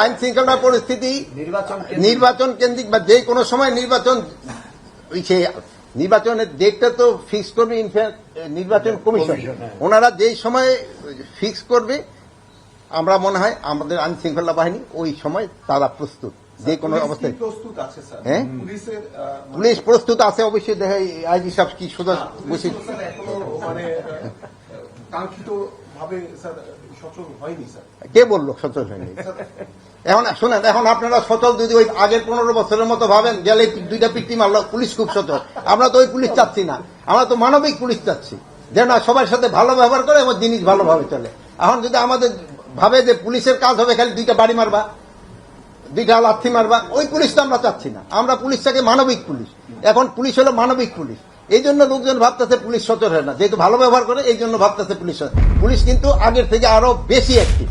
আইন শৃঙ্খলা পরিস্থিতি নির্বাচন কেন্দ্রিক বা যে কোনো সময় নির্বাচনের ডেটটা তো ফিক্স করবে নির্বাচন কমিশন। ওনারা যেই সময় ফিক্স করবে আমরা মনে হয় আমাদের আইন শৃঙ্খলা বাহিনী ওই সময় তারা প্রস্তুত যে কোনো অবস্থায় প্রস্তুত আছে স্যার। হ্যাঁ, পুলিশ প্রস্তুত আছে অবশ্যই। দেখে আইজি সাহেব কি সোজা বসে মানে কাঙ্ক্ষিত ভাবে স্যার সচল হয়নি স্যার। কে বললো সচল হয়নি? এখন শোনেন, এখন আপনারা সচল যদি ওই আগের 15 বছরের মতো ভাবেন, গেলে দুইটা পিটি মারলো, পুলিশ খুব সচল। আমরা তো ওই পুলিশ চাচ্ছি না, আমরা তো মানবিক পুলিশ চাচ্ছি, যে না সবার সাথে ভালো ব্যবহার করে এবং জিনিস ভালোভাবে চলে। এখন যদি আমাদের ভাবে যে পুলিশের কাজ হবে খালি দুইটা বাড়ি মারবা, দুইটা লাথি মারবা, ওই পুলিশ তো আমরা চাচ্ছি না। আমরা পুলিশটাকে মানবিক পুলিশ, এখন পুলিশ হলো মানবিক পুলিশ। এই জন্য লোকজন ভাবতেছে পুলিশ সচল হয় না, যেহেতু ভালো ব্যবহার করে এই জন্য ভাবতেছে পুলিশ। পুলিশ কিন্তু আগের থেকে আরো বেশি অ্যাক্টিভ।